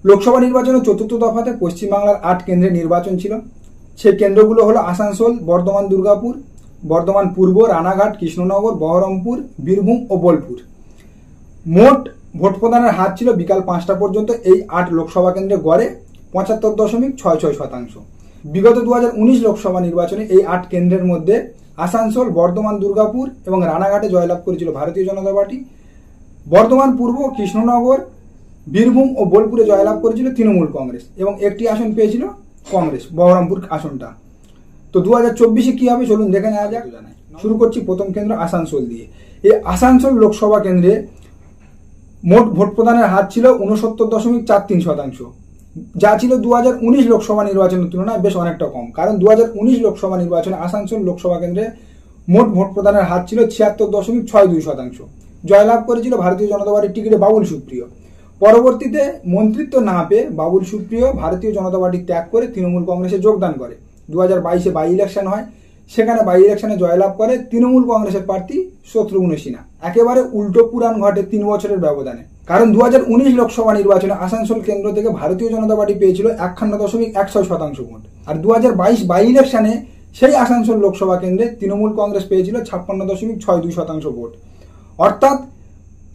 লোকসভা নির্বাচনের চতুর্থ দফাতে পশ্চিমবাংলার 8 কেন্দ্রে নির্বাচন ছিল। সেই কেন্দ্রগুলো হলো আসানসোল, বর্ধমান দুর্গাপুর, বর্ধমান পূর্ব, রানাঘাট, কৃষ্ণনগর, বহরমপুর, বীরভূম ও বোলপুর। মোট ভোট প্রদানের হার ছিল বিকাল 5টা পর্যন্ত এই 8 লোকসভা কেন্দ্রে গড়ে 75.66%। বিগত 2019 লোকসভা নির্বাচনে এই 8 কেন্দ্রের মধ্যে আসানসোল, বর্ধমান দুর্গাপুর এবং রানাঘাটে জয়লাভ করেছিল ভারতীয় জনতা পার্টি। বর্ধমান পূর্ব, কৃষ্ণনগর, বীরভূম ও বোলপুরে জয়লাভ করেছিল তৃণমূল কংগ্রেস এবং একটি আসন পেয়েছিল কংগ্রেস, বহরমপুর আসনটা। তো 2024-এ কি হবে চলুন দেখে নেওয়া যাক। শুরু করছি প্রথম কেন্দ্র আসানসোল দিয়ে। এই আসানসোল লোকসভা কেন্দ্রে মোট ভোট প্রদানের হার ছিল 69.43%, যা ছিল 2019 লোকসভা নির্বাচনের তুলনায় বেশ অনেকটা কম। কারণ 2019 লোকসভা নির্বাচনে আসানসোল লোকসভা কেন্দ্রে মোট ভোট প্রদানের হার ছিল 76.62%। জয়লাভ করেছিল ভারতীয় জনতা পার্টির টিকিটে বাবুল সুপ্রিয়। পরবর্তীতে মন্ত্রিত্ব না পেয়ে বাবুল সুপ্রিয় ভারতীয় জনতা পার্টি ত্যাগ করে তৃণমূল কংগ্রেসে যোগদান করে। 2022-এ বাই ইলেকশন হয়, সেখানে বাই ইলেকশনে জয়লাভ করে তৃণমূল কংগ্রেসের প্রার্থী শত্রুঘ্ন সিনহা। একেবারে উল্টো পুরাণ ঘটে 3 বছরের ব্যবধানে। কারণ 2019 লোকসভা নির্বাচনে আসানসোল কেন্দ্র থেকে ভারতীয় জনতা পার্টি পেয়েছিল 51.16% ভোট, আর 2022 বাই ইলেকশনে সেই আসানসোল লোকসভা কেন্দ্রে তৃণমূল কংগ্রেস পেয়েছিল 56.62% ভোট। অর্থাৎ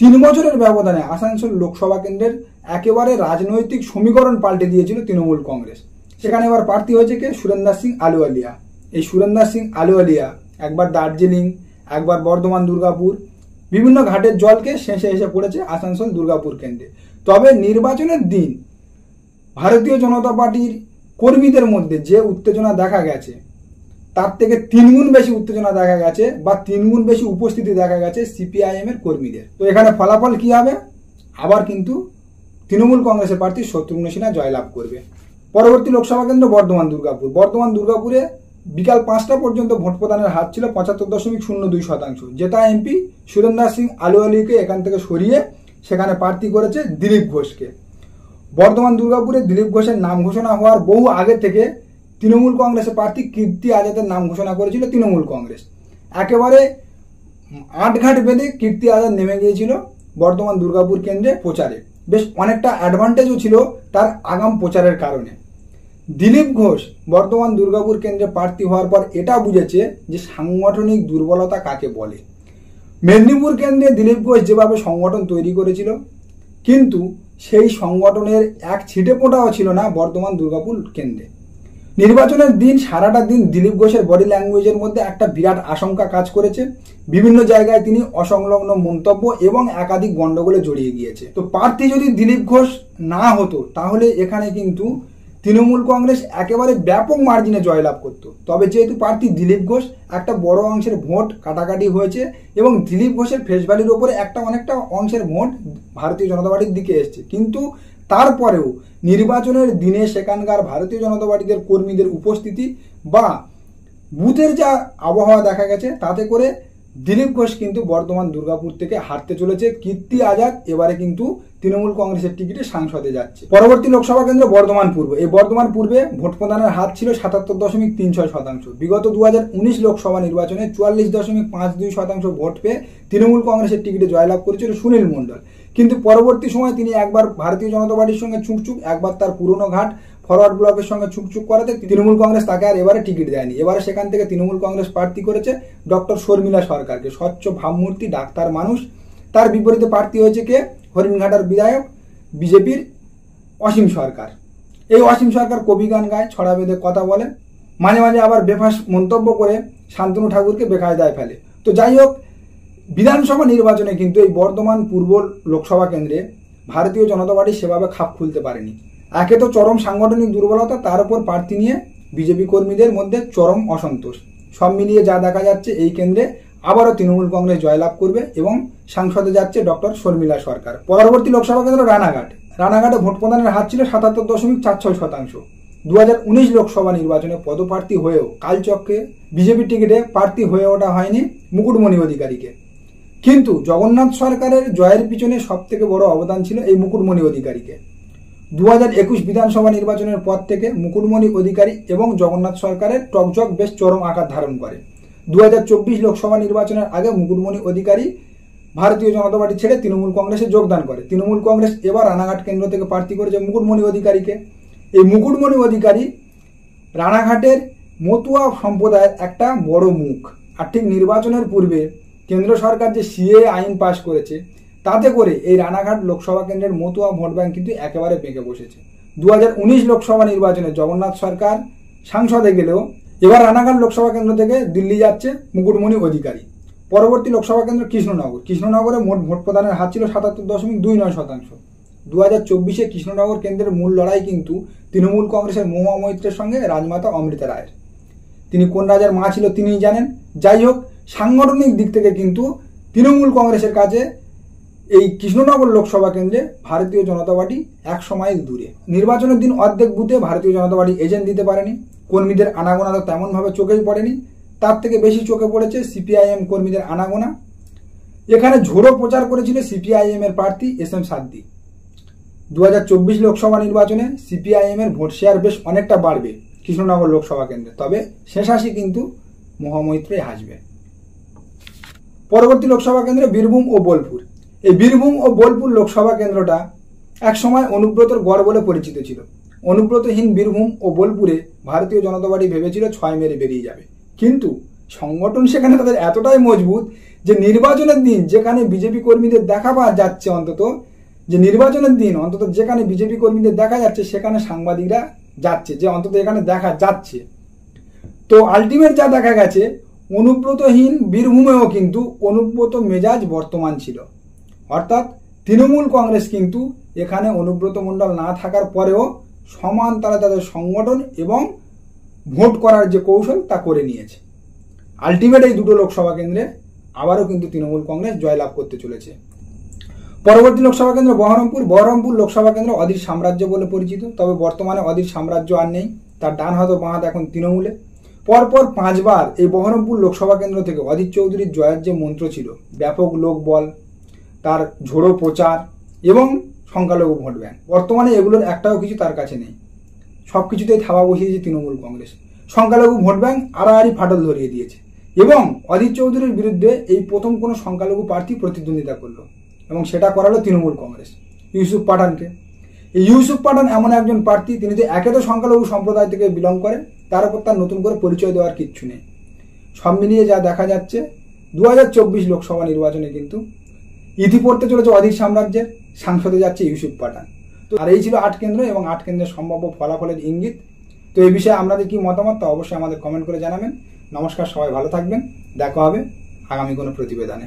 3 বছরের ব্যবধানে আসানসোল লোকসভা কেন্দ্রের একেবারে রাজনৈতিক সমীকরণ পাল্টে দিয়েছিল তৃণমূল কংগ্রেস। সেখানে এবার প্রার্থী হয়েছে কে? সুরেন্দ্র সিং আলুওয়ালিয়া। এই সুরেন্দ্র সিং আলুওয়ালিয়া একবার দার্জিলিং, একবার বর্ধমান দুর্গাপুর, বিভিন্ন ঘাটের জলকে শেষে এসে পড়েছে আসানসোল দুর্গাপুর কেন্দ্রে। তবে নির্বাচনের দিন ভারতীয় জনতা পার্টির কর্মীদের মধ্যে যে উত্তেজনা দেখা গেছে তার থেকে 3 গুণ বেশি উত্তেজনা দেখা গেছে বা 3 গুণ বেশি উপস্থিতি দেখা গেছে সিপিআইএম এর কর্মীদের। তো এখানে ফলাফল কি হবে? আবার কিন্তু তৃণমূল কংগ্রেসের প্রার্থী শত্রুঘ্ন সিনহা জয়লাভ করবে। পরবর্তী লোকসভা কেন্দ্র বর্ধমান দুর্গাপুর। বর্ধমান দুর্গাপুরে বিকাল 5টা পর্যন্ত ভোট প্রদানের হার ছিল 75.02%। জেতা এমপি সুরেন্দ্র সিং আলুওয়ালিয়াকে এখান থেকে সরিয়ে সেখানে প্রার্থী করেছে দিলীপ ঘোষকে। বর্ধমান দুর্গাপুরে দিলীপ ঘোষের নাম ঘোষণা হওয়ার বহু আগে থেকে তৃণমূল কংগ্রেসের প্রার্থী কীর্তি আজাদের নাম ঘোষণা করেছিল তৃণমূল কংগ্রেস। একেবারে 8 ঘাট বেঁধে কীর্তি আজাদ নেমে গিয়েছিল বর্ধমান দুর্গাপুর কেন্দ্রে প্রচারে। বেশ অনেকটা অ্যাডভান্টেজও ছিল তার আগাম প্রচারের কারণে। দিলীপ ঘোষ বর্ধমান দুর্গাপুর কেন্দ্রে প্রার্থী হওয়ার পর এটা বুঝেছে যে সাংগঠনিক দুর্বলতা কাকে বলে। মেদিনীপুর কেন্দ্রে দিলীপ ঘোষ যেভাবে সংগঠন তৈরি করেছিল, কিন্তু সেই সংগঠনের এক ছিটে ফোঁটাও ছিল না বর্ধমান দুর্গাপুর কেন্দ্রে। নির্বাচনের দিন সারাটা দিন দিলীপ ঘোষের বডি ল্যাঙ্গুয়েজের মধ্যে একটা বিরাট আশঙ্কা কাজ করেছে। বিভিন্ন জায়গায় তিনি অসংলগ্ন মন্তব্য এবং একাধিক গন্ডগোলে জড়িয়ে গিয়েছে। তো প্রার্থী যদি দিলীপ ঘোষ না হতো তাহলে এখানে কিন্তু তৃণমূল কংগ্রেস একেবারে ব্যাপক মার্জিনে জয়লাভ করত। তবে যেহেতু প্রার্থী দিলীপ ঘোষ, একটা বড় অংশের ভোট কাটাকাটি হয়েছে এবং দিলীপ ঘোষের ফেস ভ্যালির উপরে অনেকটা অংশের ভোট ভারতীয় জনতা পার্টির দিকে এসছে। কিন্তু তারপরেও নির্বাচনের দিনে সেখানকার ভারতীয় জনতা পার্টিদের কর্মীদের উপস্থিতি বা বুথের যা আবহাওয়া দেখা গেছে তাতে করে দিলীপ ঘোষ কিন্তু বর্ধমান দুর্গাপুর থেকে হারতে চলেছে। কীর্তি আজাদ এবারে কিন্তু তৃণমূল কংগ্রেসের টিকিটে সাংসদে যাচ্ছে। পরবর্তী লোকসভা কেন্দ্র বর্ধমান পূর্ব। এই বর্ধমান পূর্বে ভোট প্রদানের হার ছিল 77.36%। বিগত 2019 লোকসভা নির্বাচনে 44.52% ভোট পেয়ে তৃণমূল কংগ্রেসের টিকিটে জয়লাভ করেছিল সুনীল মণ্ডল। কিন্তু পরবর্তী সময় তিনি একবার ভারতীয় জনতা পার্টির সঙ্গে ছুকছুক, একবার তার পুরনো ঘাট ফরওয়ার্ড ব্লকের সঙ্গে ছুকছুক করাতে তৃণমূল কংগ্রেস তাকে আর এবারে টিকিট দেয়নি। এবারে সেখান থেকে তৃণমূল কংগ্রেস প্রার্থী করেছে ডক্টর শর্মিলা সরকারকে, স্বচ্ছ ভাবমূর্তি, ডাক্তার মানুষ। তার বিপরীতে প্রার্থী হয়েছে কে? হরিণঘাটার বিধায়ক বিজেপির অসীম সরকার। এই অসীম সরকার কবি গান গায়, ছড়া বেঁধে কথা বলে, মাঝে মাঝে আবার বেফাস মন্তব্য করে শান্তনু ঠাকুরকে বেকায়দায় ফেলে। তো যাই হোক, বিধানসভা নির্বাচনে কিন্তু এই বর্ধমান পূর্ব লোকসভা কেন্দ্রে ভারতীয় জনতা পার্টি সেভাবে খাপ খুলতে পারেনি। একে তো চরম সাংগঠনিক দুর্বলতা, তার উপর প্রার্থী নিয়ে বিজেপি কর্মীদের মধ্যে চরম অসন্তোষ। সব মিলিয়ে যা দেখা যাচ্ছে এই কেন্দ্রে আবারও তৃণমূল কংগ্রেস জয়লাভ করবে এবং সাংসদে যাচ্ছে ডক্টর শর্মিলা সরকার। পরবর্তী লোকসভা কেন্দ্র রানাঘাট। রানাঘাটে ভোট প্রদানের হার ছিল 77.46%। 2019 লোকসভা নির্বাচনে পদপ্রার্থী হয়েও কালচক্রে বিজেপি টিকিটে প্রার্থী হয়ে ওঠা হয়নি মুকুটমণি অধিকারীকে। কিন্তু জগন্নাথ সরকারের জয়ের পিছনে সব থেকে বড় অবদান ছিল এই মুকুটমণি অধিকারীকে। 2021 বিধানসভা নির্বাচনের পর থেকে মুকুটমণি অধিকারী এবং জগন্নাথ সরকারের টকঝক বেশ চরম আকার ধারণ করে। 2024 লোকসভা নির্বাচনের আগে মুকুটমণি অধিকারী ভারতীয় জনতা পার্টি ছেড়ে তৃণমূল কংগ্রেসে যোগদান করে। তৃণমূল কংগ্রেস এবার রানাঘাট কেন্দ্র থেকে প্রার্থী করেছে মুকুটমণি অধিকারীকে। এই মুকুটমণি অধিকারী রানাঘাটের মতুয়া সম্প্রদায়ের একটা বড় মুখ। আর ঠিক নির্বাচনের পূর্বে কেন্দ্র সরকার যে সিএ আইন পাশ করেছে, তাতে করে এই রানাঘাট লোকসভা কেন্দ্রের মতুয়া ভোট ব্যাংক কিন্তু একেবারে পেকে বসেছে। 2019 লোকসভা নির্বাচনে জগন্নাথ সরকার সাংসদে গেলেও এবার রানাঘাট লোকসভা কেন্দ্র থেকে দিল্লি যাচ্ছে মুকুটমণি অধিকারী। পরবর্তী লোকসভা কেন্দ্র কৃষ্ণনগরে মোট ভোট প্রদানের হার ছিল 77.29%। 2024 কৃষ্ণনগর কেন্দ্রের মূল লড়াই কিন্তু তৃণমূল কংগ্রেসের মহুয়া মৈত্রের সঙ্গে রাজমাতা অমৃতা রায়ের। তিনি কোন রাজার মা ছিল তিনিই জানেন। যাই হোক, সাংগঠনিক দিক থেকে কিন্তু তৃণমূল কংগ্রেসের কাছে এই কৃষ্ণনগর লোকসভা কেন্দ্রে ভারতীয় জনতা পার্টি 100 মাইল দূরে। নির্বাচনের দিন অর্ধেক বুথে ভারতীয় জনতা পার্টি এজেন্ট দিতে পারেনি। কর্মীদের আনাগোনা তো তেমনভাবে চোখেই পড়েনি। তার থেকে বেশি চোখে পড়েছে সিপিআইএম কর্মীদের আনাগোনা। এখানে ঝোড়ো প্রচার করেছিল সিপিআইএম এর প্রার্থী SM সাদ্দি। 2024 লোকসভা নির্বাচনে সিপিআইএম এর ভোট শেয়ার বেশ অনেকটা বাড়বে কৃষ্ণনগর লোকসভা কেন্দ্রে, তবে শেষ হাসি কিন্তু মহামৈত্রই হাসবে। পরবর্তী লোকসভা কেন্দ্রে বীরভূম ও বোলপুর। এই বীরভূম ও বোলপুর লোকসভা কেন্দ্রটা একসময় অনুব্রতর গড় বলে পরিচিত ছিল। অনুব্রতহীন বীরভূম ও বোলপুরে ভারতীয় জনতা পার্টি ভেবেছিল 6 মেরে বেরিয়ে যাবে, কিন্তু সংগঠন সেখানে তাদের এতটাই মজবুত যে নির্বাচনের দিন যেখানে বিজেপি কর্মীদের দেখা পাওয়া যাচ্ছে, যেখানে বিজেপি কর্মীদের দেখা যাচ্ছে সেখানে সাংবাদিকরা যাচ্ছে, যে অন্তত এখানে দেখা যাচ্ছে। তো আলটিমেট যা দেখা গেছে, অনুব্রতহীন বীরভূমেও কিন্তু অনুব্রত মেজাজ বর্তমান ছিল। অর্থাৎ তৃণমূল কংগ্রেস কিন্তু এখানে অনুব্রত মণ্ডল না থাকার পরেও সমান তারা তাদের সংগঠন এবং ভোট করার যে কৌশল তা করে নিয়েছে। আলটিমেট এই দুটো লোকসভা কেন্দ্রে আবারও কিন্তু তৃণমূল কংগ্রেস জয়লাভ করতে চলেছে। পরবর্তী লোকসভা কেন্দ্র বহরমপুর লোকসভা কেন্দ্র অধীর সাম্রাজ্য বলে পরিচিত, তবে বর্তমানে অধীর সাম্রাজ্য আর নেই। তার ডান হাত ও বাঁ হাত এখন তৃণমূলে। পরপর 5 বার এই বহরমপুর লোকসভা কেন্দ্র থেকে অধীর চৌধুরীর জয়ের যে মন্ত্র ছিল, ব্যাপক লোকবল, তার ঝোড়ো প্রচার এবং সংখ্যালঘু ভোট ব্যাংক, বর্তমানে এগুলোর একটাও কিছু তার কাছে নেই। সবকিছুতেই থাবা বসিয়েছে তৃণমূল কংগ্রেস। সংখ্যালঘু ভোট ব্যাংক আড়াআড়ি ফাটল ধরিয়ে দিয়েছে এবং অধীর চৌধুরীর বিরুদ্ধে এই প্রথম কোনো সংখ্যালঘু প্রার্থী প্রতিদ্বন্দ্বিতা করলো এবং সেটা করালো তৃণমূল কংগ্রেস ইউসুফ পাঠানকে। এই ইউসুফ পাঠান এমন একজন প্রার্থী, তিনি তো একে তো সংখ্যালঘু সম্প্রদায় থেকে বিলং করেন, তার উপর তার নতুন করে পরিচয় দেওয়ার কিচ্ছু নেই। সব মিলিয়ে যা দেখা যাচ্ছে 2024 লোকসভা নির্বাচনে কিন্তু ইতি পড়তে চলেছে অধীর সাম্রাজ্যের, সাংসদে যাচ্ছে ইউসুফ পাঠান। তো আর এই ছিল 8 কেন্দ্র এবং 8 কেন্দ্রের সম্ভাব্য ফলাফলের ইঙ্গিত। তো এই বিষয়ে আপনাদের কি মতামত তা অবশ্যই আমাদের কমেন্ট করে জানাবেন। নমস্কার, সবাই ভালো থাকবেন। দেখা হবে আগামী কোনো প্রতিবেদনে।